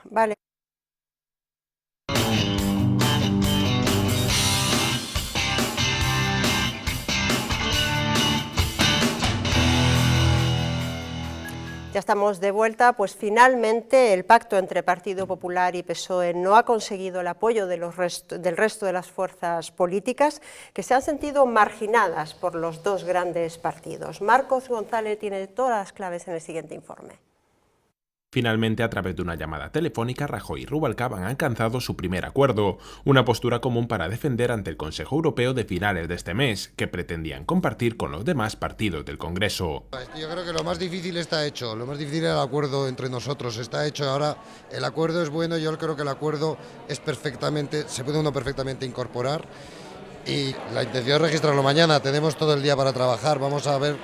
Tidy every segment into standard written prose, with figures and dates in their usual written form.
Vale. Ya estamos de vuelta, pues finalmente el pacto entre Partido Popular y PSOE no ha conseguido el apoyo del resto de las fuerzas políticas que se han sentido marginadas por los dos grandes partidos. Marcos González tiene todas las claves en el siguiente informe. Finalmente, a través de una llamada telefónica, Rajoy y Rubalcaba han alcanzado su primer acuerdo, una postura común para defender ante el Consejo Europeo de finales de este mes, que pretendían compartir con los demás partidos del Congreso. Yo creo que lo más difícil está hecho, lo más difícil era el acuerdo entre nosotros, está hecho. Ahora el acuerdo es bueno, yo creo que el acuerdo es se puede uno perfectamente incorporar y la intención es registrarlo mañana, tenemos todo el día para trabajar, vamos a ver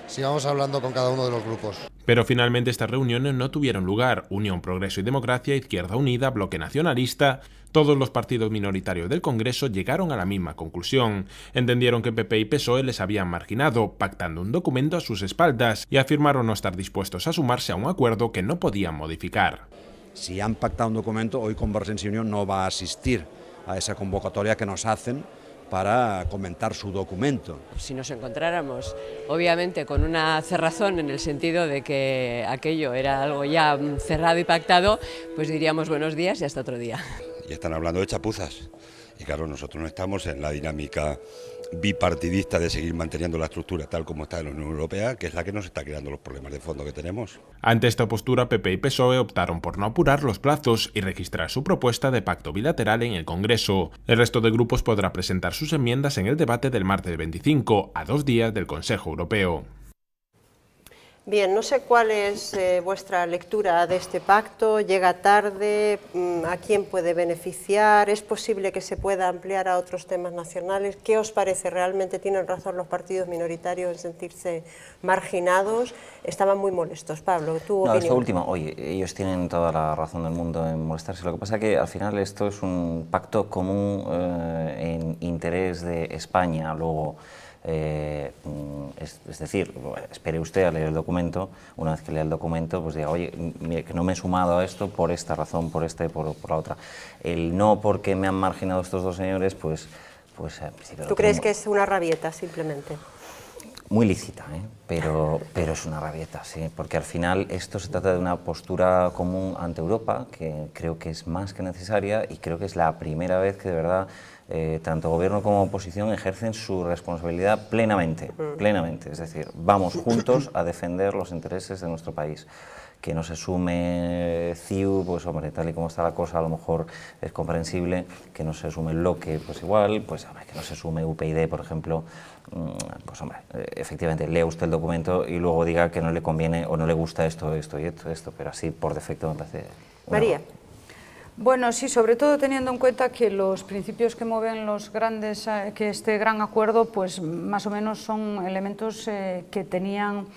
si vamos hablando con cada uno de los grupos. Pero finalmente estas reuniones no tuvieron lugar. Unión, Progreso y Democracia, Izquierda Unida, Bloque Nacionalista, todos los partidos minoritarios del Congreso llegaron a la misma conclusión. Entendieron que PP y PSOE les habían marginado, pactando un documento a sus espaldas, y afirmaron no estar dispuestos a sumarse a un acuerdo que no podían modificar. Si han pactado un documento, hoy Convergencia y Unión no va a asistir a esa convocatoria que nos hacen para comentar su documento. Si nos encontráramos, obviamente, con una cerrazón en el sentido de que aquello era algo ya cerrado y pactado, pues diríamos buenos días y hasta otro día. Y están hablando de chapuzas. Y claro, nosotros no estamos en la dinámica bipartidista de seguir manteniendo la estructura tal como está en la Unión Europea, que es la que nos está creando los problemas de fondo que tenemos. Ante esta postura, PP y PSOE optaron por no apurar los plazos y registrar su propuesta de pacto bilateral en el Congreso. El resto de grupos podrá presentar sus enmiendas en el debate del martes 25, a 2 días del Consejo Europeo. Bien, no sé cuál es vuestra lectura de este pacto, llega tarde, ¿a quién puede beneficiar? ¿Es posible que se pueda ampliar a otros temas nacionales? ¿Qué os parece? ¿Realmente tienen razón los partidos minoritarios en sentirse marginados? Estaban muy molestos. Pablo, ¿tu opinión? Esto último, oye, ellos tienen toda la razón del mundo en molestarse. Lo que pasa es que al final esto es un pacto común en interés de España. Luego, es decir, espere usted a leer el documento, una vez que lea el documento, pues diga, oye, mire, que no me he sumado a esto por esta razón, por esta y por la otra. El no porque me han marginado estos dos señores, pues ¿Tú crees que es una rabieta, simplemente? Muy lícita, pero es una rabieta, sí, porque al final esto se trata de una postura común ante Europa, que creo que es más que necesaria y creo que es la primera vez que de verdad tanto gobierno como oposición ejercen su responsabilidad plenamente, es decir, vamos juntos a defender los intereses de nuestro país. Que no se sume CIU, pues hombre, tal y como está la cosa, a lo mejor es comprensible, que no se sume el bloque, pues igual, pues hombre, que no se sume UPyD, por ejemplo, pues hombre, efectivamente, lea usted el documento y luego diga que no le conviene o no le gusta esto, pero así por defecto me parece... María. Bueno, sí, sobre todo teniendo en cuenta que los principios que mueven que este gran acuerdo, pues más o menos son elementos que tenían,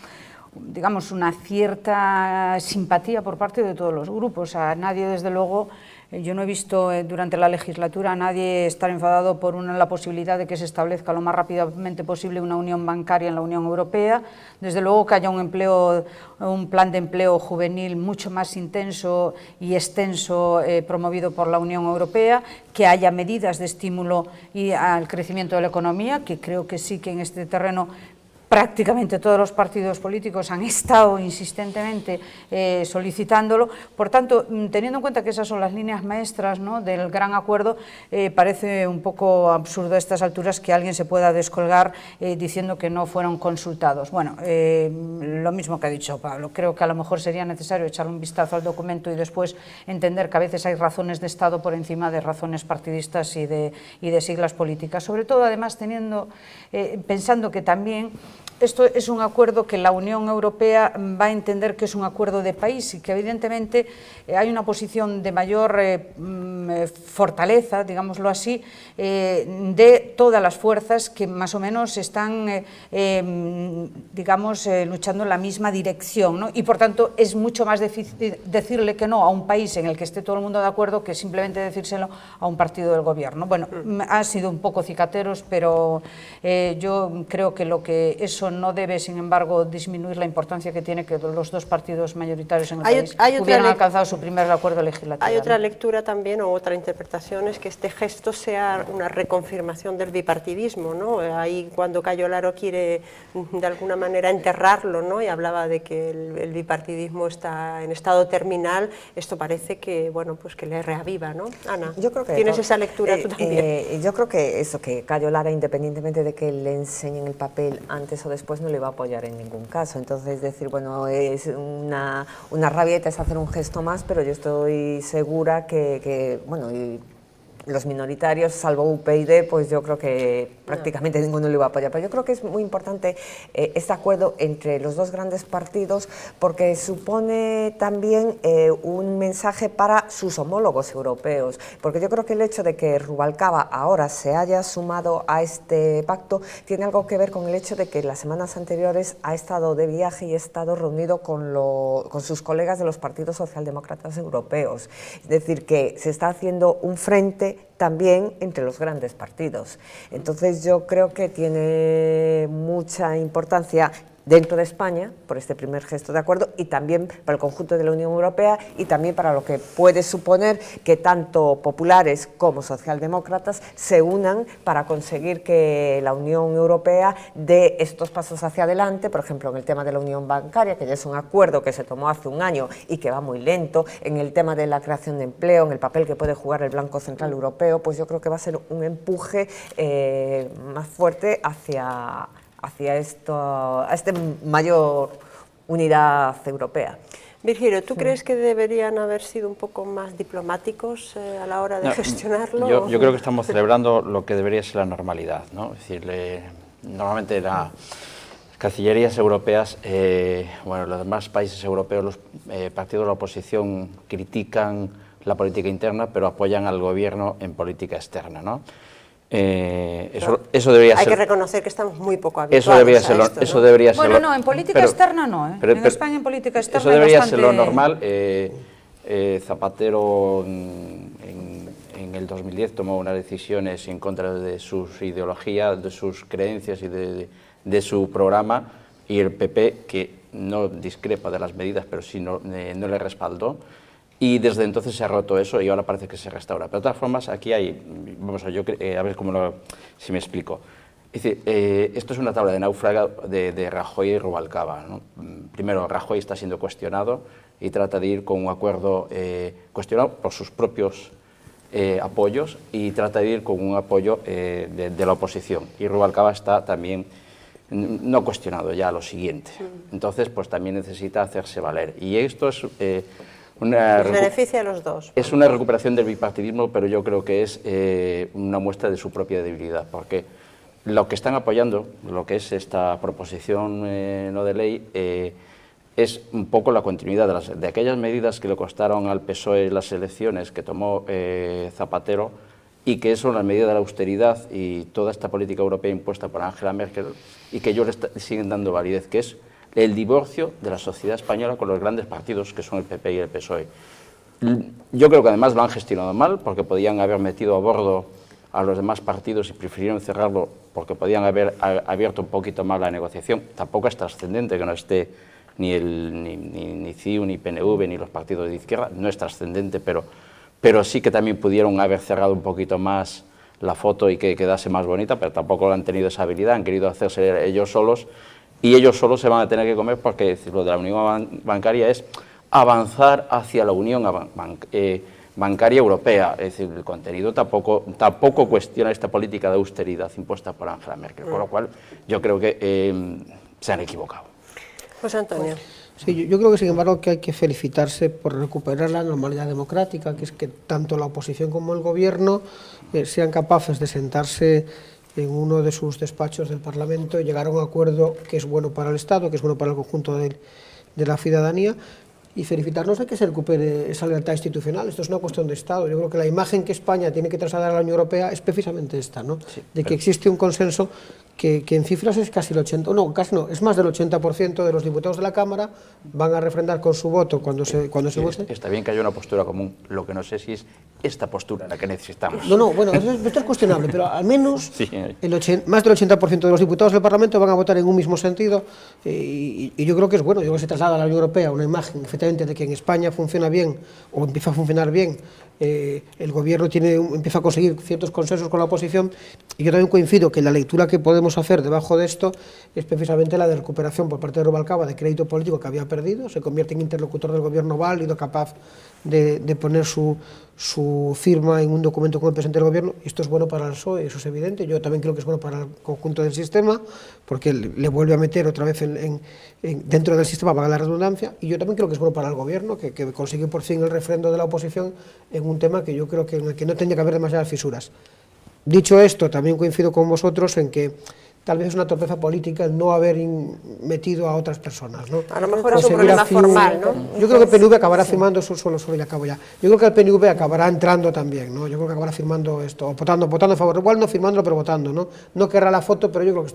digamos, una cierta simpatía por parte de todos los grupos. A nadie, desde luego, yo no he visto durante la legislatura a nadie estar enfadado por la posibilidad de que se establezca lo más rápidamente posible una unión bancaria en la Unión Europea. Desde luego que haya un plan de empleo juvenil mucho más intenso y extenso promovido por la Unión Europea, que haya medidas de estímulo al crecimiento de la economía, que creo que sí que en este terreno prácticamente todos los partidos políticos han estado insistentemente solicitándolo. Por tanto, teniendo en cuenta que esas son las líneas maestras, ¿no?, del gran acuerdo, parece un poco absurdo a estas alturas que alguien se pueda descolgar diciendo que no fueron consultados. Bueno, lo mismo que ha dicho Pablo, creo que a lo mejor sería necesario echar un vistazo al documento y después entender que a veces hay razones de Estado por encima de razones partidistas y de siglas políticas. Sobre todo, además, pensando que también esto es un acuerdo que la Unión Europea va a entender que es un acuerdo de país y que evidentemente hay una posición de mayor fortaleza, digámoslo así, de todas las fuerzas que más o menos están, digamos, luchando en la misma dirección, ¿no? Y por tanto es mucho más difícil decirle que no a un país en el que esté todo el mundo de acuerdo que simplemente decírselo a un partido del gobierno. Bueno, han sido un poco cicateros, pero yo creo que lo que eso eso no debe, sin embargo, disminuir la importancia que tiene que los dos partidos mayoritarios en el país hubieran alcanzado su primer acuerdo legislativo. Hay otra lectura también, o otra interpretación, es que este gesto sea una reconfirmación del bipartidismo, ¿no? Ahí cuando Cayo Laro quiere de alguna manera enterrarlo, ¿no? Y hablaba de que el bipartidismo está en estado terminal, esto parece que, bueno, pues que le reaviva, ¿no? Ana, yo creo que ¿tienes esa lectura tú también? Yo creo que eso, que Cayo Lara, independientemente de que le enseñen el papel antes o después, no le va a apoyar en ningún caso. Entonces, decir, bueno, es una rabieta, es hacer un gesto más, pero yo estoy segura que bueno, y los minoritarios, salvo UPyD, pues yo creo que prácticamente ninguno le va a apoyar. Pero yo creo que es muy importante este acuerdo entre los dos grandes partidos, porque supone también un mensaje para sus homólogos europeos, porque yo creo que el hecho de que Rubalcaba ahora se haya sumado a este pacto tiene algo que ver con el hecho de que las semanas anteriores ha estado de viaje y ha estado reunido con sus colegas de los partidos socialdemócratas europeos. Es decir, que se está haciendo un frente también entre los grandes partidos. Entonces yo creo que tiene mucha importancia dentro de España, por este primer gesto de acuerdo, y también para el conjunto de la Unión Europea, y también para lo que puede suponer que tanto populares como socialdemócratas se unan para conseguir que la Unión Europea dé estos pasos hacia adelante, por ejemplo, en el tema de la Unión Bancaria, que ya es un acuerdo que se tomó hace un año y que va muy lento, en el tema de la creación de empleo, en el papel que puede jugar el Banco Central Europeo, pues yo creo que va a ser un empuje más fuerte hacia esta mayor unidad europea. Virgilio, ¿tú crees que deberían haber sido un poco más diplomáticos a la hora de gestionarlo? Yo creo que estamos celebrando lo que debería ser la normalidad, ¿no? Es decir, normalmente las cancillerías europeas, bueno, los demás países europeos, los partidos de la oposición critican la política interna, pero apoyan al gobierno en política externa, ¿no? Eso debería ser. Hay que reconocer que estamos muy poco habituados eso debería ser. Bueno, no, en política externa no, ¿eh? En España en política externa eso debería bastante... ser lo normal. Zapatero en el 2010 tomó unas decisiones en contra de su ideología, de sus creencias y de su programa, y el PP, que no discrepa de las medidas, pero sí no le respaldó. Y desde entonces se ha roto eso y ahora parece que se restaura. Pero de todas formas, aquí hay, vamos a ver si me explico. Es decir, esto es una tabla de náufrago de Rajoy y Rubalcaba, ¿no? Primero, Rajoy está siendo cuestionado y trata de ir con un acuerdo cuestionado por sus propios apoyos, y trata de ir con un apoyo de la oposición. Y Rubalcaba está también no cuestionado ya lo siguiente. Entonces, pues también necesita hacerse valer. Y esto es... beneficia a los dos. Es una recuperación del bipartidismo, pero yo creo que es una muestra de su propia debilidad, porque lo que están apoyando, lo que es esta proposición no de ley, es un poco la continuidad de aquellas medidas que le costaron al PSOE las elecciones que tomó Zapatero, y que son las medidas de la austeridad y toda esta política europea impuesta por Angela Merkel, y que ellos le siguen dando validez, que es el divorcio de la sociedad española con los grandes partidos que son el PP y el PSOE. Yo creo que además lo han gestionado mal, porque podían haber metido a bordo a los demás partidos y prefirieron cerrarlo porque podían haber abierto un poquito más la negociación. Tampoco es trascendente que no esté ni CIU, ni PNV, ni los partidos de izquierda, no es trascendente, pero sí que también pudieron haber cerrado un poquito más la foto y que quedase más bonita, pero tampoco han tenido esa habilidad, han querido hacerse ellos solos, y ellos solos se van a tener que comer, porque lo de la unión bancaria es avanzar hacia la unión bancaria europea. Es decir, el contenido tampoco cuestiona esta política de austeridad impuesta por Angela Merkel, con lo cual yo creo que se han equivocado. José Antonio. Sí, yo creo que sin embargo que hay que felicitarse por recuperar la normalidad democrática, que es que tanto la oposición como el gobierno sean capaces de sentarse en uno de sus despachos del Parlamento y llegar a un acuerdo que es bueno para el Estado, que es bueno para el conjunto de la ciudadanía, y felicitarnos de que se recupere esa lealtad institucional. Esto es una cuestión de Estado. Yo creo que la imagen que España tiene que trasladar a la Unión Europea es precisamente esta, ¿no? Sí, de que existe un consenso que en cifras es casi el 80%, no, casi no, es más del 80% de los diputados de la Cámara van a refrendar con su voto cuando se vote. Está bien que haya una postura común, lo que no sé si es esta postura la que necesitamos. No, bueno, esto es cuestionable, pero al menos sí. Más del 80% de los diputados del Parlamento van a votar en un mismo sentido y yo creo que es bueno, yo creo que se traslada a la Unión Europea una imagen, efectivamente, de que en España funciona bien o empieza a funcionar bien. El gobierno empieza a conseguir ciertos consensos con la oposición y yo también coincido que la lectura que podemos hacer debajo de esto es precisamente la de recuperación por parte de Rubalcaba de crédito político que había perdido, se convierte en interlocutor del gobierno válido, capaz de poner su firma en un documento con el presidente del gobierno, y esto es bueno para el PSOE, eso es evidente. Yo también creo que es bueno para el conjunto del sistema, porque le vuelve a meter otra vez dentro del sistema, valga la redundancia, y yo también creo que es bueno para el gobierno, que consigue por fin el refrendo de la oposición en un tema que yo creo que en el que no tendría que haber demasiadas fisuras. Dicho esto, también coincido con vosotros en que tal vez es una torpeza política el no haber metido a otras personas, ¿no? A lo mejor es un problema formal, ¿no? Yo creo que el PNV acabará firmando, solo y acabo ya. Yo creo que el PNV acabará entrando también, ¿no? Yo creo que acabará firmando esto, votando a favor, igual no firmándolo, pero votando, ¿no? No querrá la foto, pero yo creo que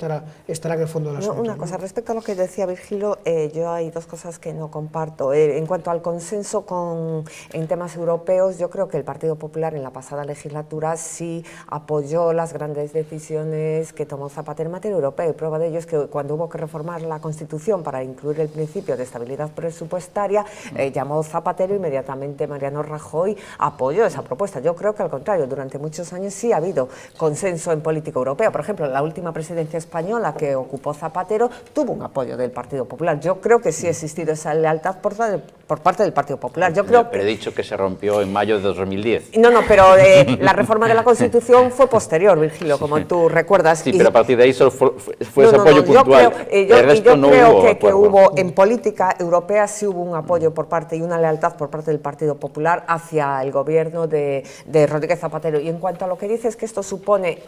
estará en el fondo del asunto. Una cosa, respecto a lo que decía Virgilio, yo hay dos cosas que no comparto. En cuanto al consenso en temas europeos, yo creo que el Partido Popular en la pasada legislatura sí apoyó las grandes decisiones que tomó Zapatero en materia europea, y prueba de ello es que cuando hubo que reformar la Constitución para incluir el principio de estabilidad presupuestaria, llamó Zapatero, inmediatamente Mariano Rajoy apoyó esa propuesta. Yo creo que al contrario, durante muchos años sí ha habido consenso en política europea. Por ejemplo, la última presidencia española que ocupó Zapatero tuvo un apoyo del Partido Popular. Yo creo que sí ha existido esa lealtad por parte del Partido Popular. Yo creo pero he dicho que se rompió en mayo de 2010. No, pero la reforma de la Constitución fue posterior, Virgilio, como tú recuerdas. Sí, pero a partir de ahí solo fue ese apoyo puntual. Yo creo que hubo en política europea sí hubo un apoyo por parte y una lealtad por parte del Partido Popular hacia el gobierno de Rodríguez Zapatero. Y en cuanto a lo que dices que esto supone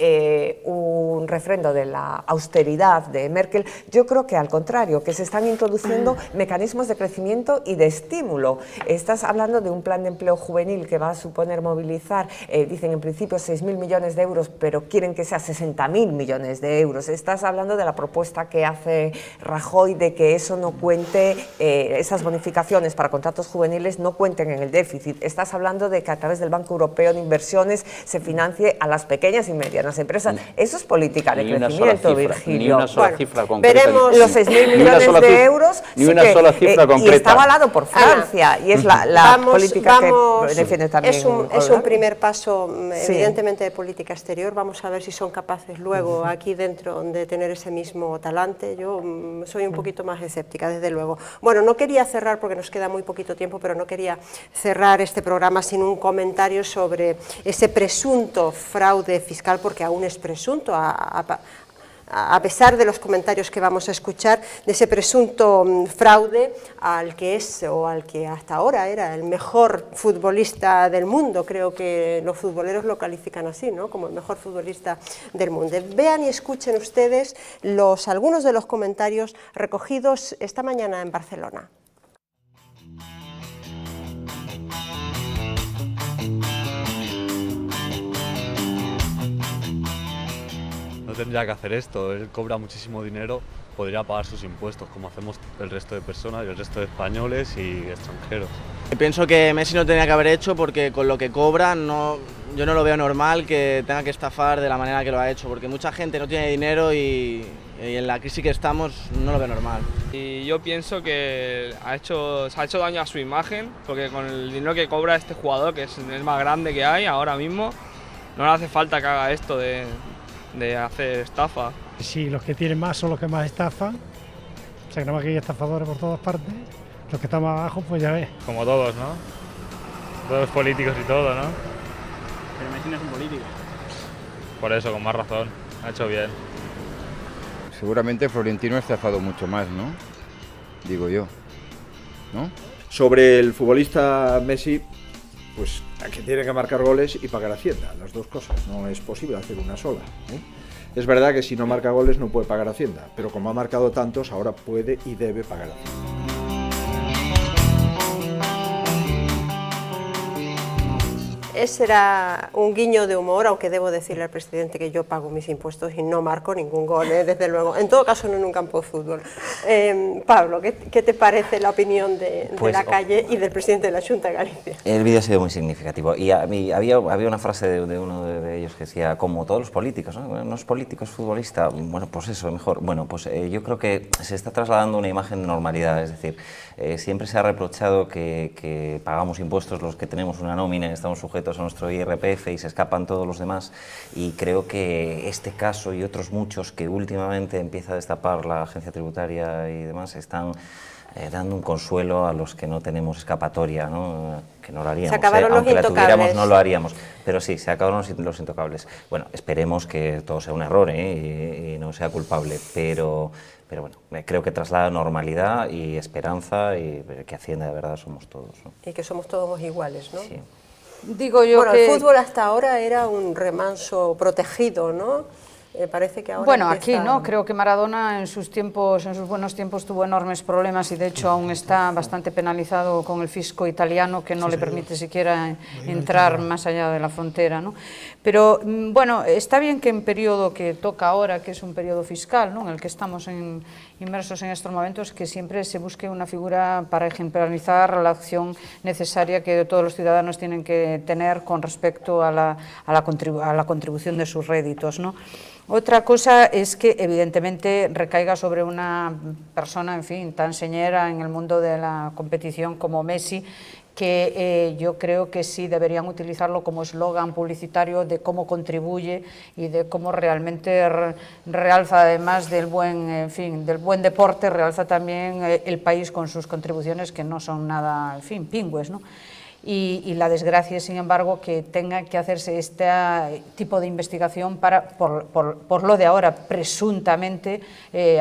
un refrendo de la austeridad de Merkel, yo creo que al contrario, que se están introduciendo mecanismos de crecimiento y de estímulo. Estás hablando de un plan de empleo juvenil que va a suponer movilizar, dicen en principio 6.000 millones de euros, pero quieren que sea 60.000 millones de euros. Estás hablando de la propuesta que hace Rajoy de que eso no cuente, esas bonificaciones para contratos juveniles no cuenten en el déficit. Estás hablando de que a través del Banco Europeo de Inversiones se financie a las pequeñas y medianas empresas. Eso es política de crecimiento, Virgilio. Ni una sola cifra concreta. Veremos los 6.000 millones de euros. Ni una sola cifra concreta. Y está avalado por Francia, y es la política que defiende también. Es un primer paso, evidentemente, de política exterior. Vamos a ver si son capaces luego, aquí dentro, de tener ese mismo talante. Yo soy un poquito más escéptica, desde luego. Bueno, no quería cerrar, porque nos queda muy poquito tiempo, pero no quería cerrar este programa sin un comentario sobre ese presunto fraude fiscal, porque aún es presunto, a pesar de los comentarios que vamos a escuchar, de ese presunto fraude al que hasta ahora era el mejor futbolista del mundo. Creo que los futboleros lo califican así, ¿no?, como el mejor futbolista del mundo. Vean y escuchen ustedes algunos de los comentarios recogidos esta mañana en Barcelona. Tendría que hacer esto, él cobra muchísimo dinero, podría pagar sus impuestos como hacemos el resto de personas y el resto de españoles y extranjeros. Pienso que Messi no tenía que haber hecho, porque con lo que cobra yo no lo veo normal que tenga que estafar de la manera que lo ha hecho, porque mucha gente no tiene dinero y en la crisis que estamos no lo veo normal. Y yo pienso que se ha hecho daño a su imagen, porque con el dinero que cobra este jugador, que es el más grande que hay ahora mismo, no le hace falta que haga esto de hacer estafa. Sí, los que tienen más son los que más estafan. O sea, que nada más que hay estafadores por todas partes. Los que están más abajo, pues ya ves. Como todos, ¿no? Todos políticos y todo, ¿no? Pero Messi no es un político. Por eso, con más razón. Ha hecho bien. Seguramente Florentino ha estafado mucho más, ¿no? Digo yo, ¿no? Sobre el futbolista Messi, pues que tiene que marcar goles y pagar Hacienda, las dos cosas, no es posible hacer una sola, ¿eh? Es verdad que si no marca goles no puede pagar Hacienda, pero como ha marcado tantos, ahora puede y debe pagar Hacienda. Ese era un guiño de humor, aunque debo decirle al presidente que yo pago mis impuestos y no marco ningún gol, desde luego. En todo caso, no en un campo de fútbol. Pablo, ¿qué te parece la opinión de la calle y del presidente de la Xunta de Galicia? El vídeo ha sido muy significativo y había una frase de uno de ellos que decía, como todos los políticos, ¿no? No es político, es futbolista, bueno, pues eso, mejor. Bueno, pues yo creo que se está trasladando una imagen de normalidad, es decir, siempre se ha reprochado que pagamos impuestos los que tenemos una nómina, estamos sujetos a nuestro IRPF y se escapan todos los demás, y creo que este caso y otros muchos que últimamente empieza a destapar la agencia tributaria y demás están dando un consuelo a los que no tenemos escapatoria, ¿no? Que no lo haríamos, se acabaron los aunque intocables. La tuviéramos no lo haríamos, pero sí, se acabaron los intocables. Bueno, esperemos que todo sea un error y no sea culpable, pero bueno, creo que traslada normalidad y esperanza y que Hacienda de verdad somos todos, ¿no? Y que somos todos iguales, ¿no? Sí. Digo yo bueno, que... el fútbol hasta ahora era un remanso protegido, ¿no? Parece que ahora bueno, empieza... aquí no, creo que Maradona en sus buenos tiempos tuvo enormes problemas y de hecho aún está bastante penalizado con el fisco italiano que no le permite siquiera entrar más allá de la frontera, ¿no? Pero bueno, está bien que en periodo que toca ahora, que es un periodo fiscal, ¿no? En el que estamos inmersos en estos momentos, que siempre se busque una figura para ejemplarizar la acción necesaria que todos los ciudadanos tienen que tener con respecto a la contribución de sus réditos, ¿no? Otra cosa es que evidentemente recaiga sobre una persona, en fin, tan señera en el mundo de la competición como Messi, que yo creo que sí deberían utilizarlo como eslogan publicitario de cómo contribuye y de cómo realmente realza, además del buen deporte, realza también el país con sus contribuciones que no son nada, en fin, pingües, ¿no? Y la desgracia, sin embargo, que tenga que hacerse este tipo de investigación para, por lo de ahora, presuntamente,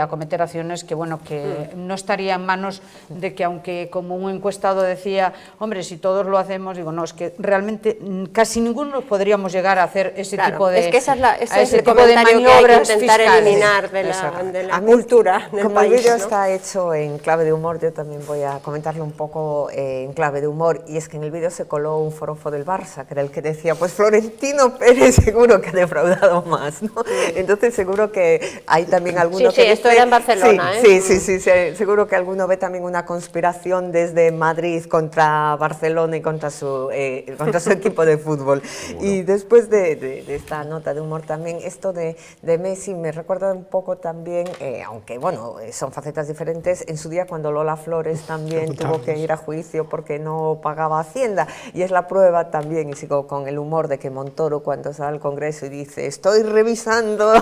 acometer acciones que, bueno, que no estaría en manos de que, aunque como un encuestado decía, hombre, si todos lo hacemos, digo, no, es que realmente casi ninguno podríamos llegar a hacer ese tipo de... es que ese es el comentario que hay que intentar eliminar de la cultura del como país, el vídeo ¿no? está hecho en clave de humor, yo también voy a comentarlo un poco en clave de humor, y es que en el vídeo se coló un forofo del Barça, que era el que decía, pues Florentino Pérez seguro que ha defraudado más, ¿no? Entonces seguro que hay también alguno que... Sí, esto era en Barcelona, sí, seguro que alguno ve también una conspiración desde Madrid contra Barcelona y contra su equipo de fútbol. Y después de esta nota de humor también, esto de Messi me recuerda un poco también, aunque bueno, son facetas diferentes, en su día cuando Lola Flores también tuvo que ir a juicio porque no pagaba Hacienda. Y es la prueba también, y sigo con el humor, de que Montoro, cuando sale al Congreso y dice estoy revisando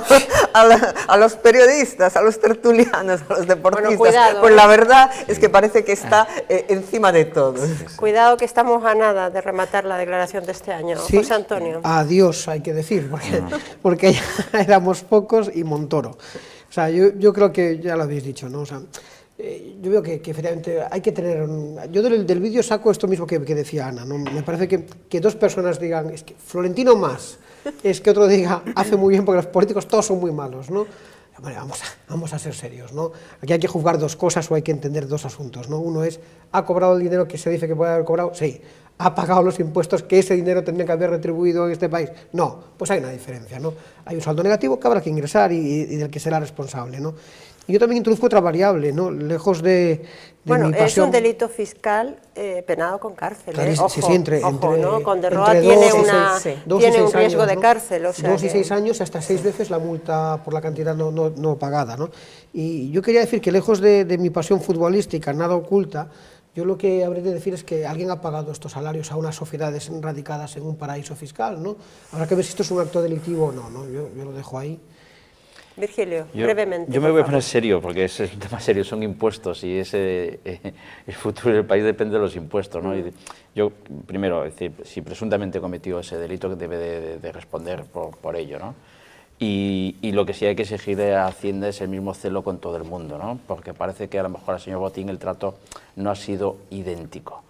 a los periodistas, a los tertulianos, a los deportistas, bueno, cuidado, pues la verdad es que parece que está encima de todo. Cuidado que estamos a nada de rematar la declaración de este año. Sí, José Antonio. Adiós, hay que decir, porque ya éramos pocos y Montoro. O sea, yo creo que ya lo habéis dicho, ¿no? O sea, yo veo que efectivamente hay que tener... Yo del vídeo saco esto mismo que decía Ana, ¿no? Me parece que dos personas digan, es que Florentino más, es que otro diga, hace muy bien porque los políticos todos son muy malos, ¿no? Vale, vamos a ser serios, ¿no? Aquí hay que juzgar dos cosas o hay que entender dos asuntos, ¿no? Uno es, ¿ha cobrado el dinero que se dice que puede haber cobrado? Sí. ¿Ha pagado los impuestos que ese dinero tendría que haber retribuido en este país? No. Pues hay una diferencia, ¿no? Hay un saldo negativo que habrá que ingresar y del que será responsable, ¿no? Y yo también introduzco otra variable, ¿no? Lejos de bueno, mi pasión... es un delito fiscal penado con cárcel, claro, ojo, sí, entre, ¿no? Conderroa tiene un riesgo de cárcel. O sea 2 y 6 años, hasta 6 veces la multa por la cantidad no pagada, ¿no? Y yo quería decir que lejos de mi pasión futbolística, nada oculta, yo lo que habré de decir es que alguien ha pagado estos salarios a unas sociedades radicadas en un paraíso fiscal, ¿no? Habrá que ver si esto es un acto delictivo o no, ¿no? Yo lo dejo ahí. Virgilio, brevemente. Yo me voy a poner serio, porque es un tema serio, son impuestos y el futuro del país depende de los impuestos, ¿no? Y yo, primero, es decir, si presuntamente cometió ese delito, que debe de responder por ello, ¿no? Y lo que sí hay que exigir a Hacienda es el mismo celo con todo el mundo, ¿no? Porque parece que a lo mejor al señor Botín el trato no ha sido idéntico.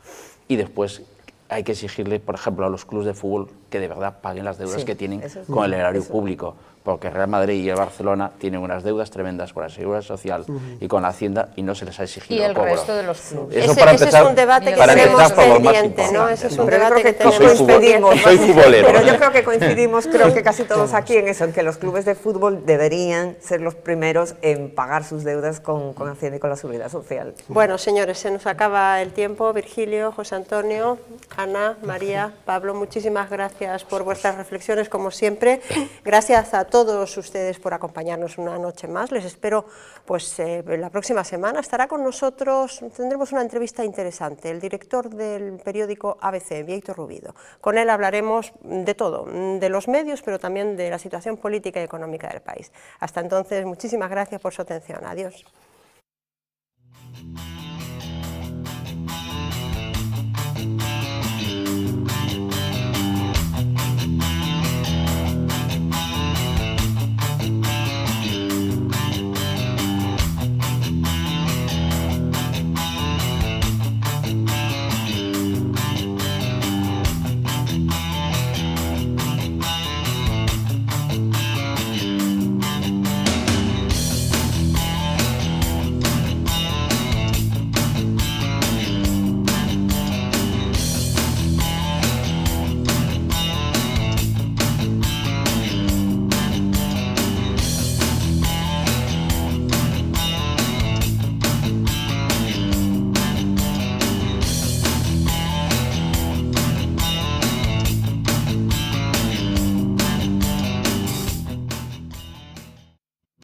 Y después hay que exigirle, por ejemplo, a los clubes de fútbol que de verdad paguen las deudas que tienen con el erario público, porque Real Madrid y el Barcelona tienen unas deudas tremendas con la Seguridad Social y con la Hacienda y no se les ha exigido y el cobro. resto de los clubes. Eso para empezar, es un debate que tenemos pendiente, ¿no? Ese es un debate que tenemos pendiente. Soy futbolero. Pero yo creo que coincidimos, creo que casi todos aquí en eso, en que los clubes de fútbol deberían ser los primeros en pagar sus deudas con Hacienda y con la Seguridad Social. Bueno, señores, se nos acaba el tiempo. Virgilio, José Antonio, Ana, María, Pablo, muchísimas gracias por vuestras reflexiones, como siempre. Gracias a todos ustedes por acompañarnos una noche más. Les espero pues la próxima semana. Estará con nosotros, tendremos una entrevista interesante, el director del periódico ABC, Víctor Rubido. Con él hablaremos de todo, de los medios, pero también de la situación política y económica del país. Hasta entonces, muchísimas gracias por su atención. Adiós.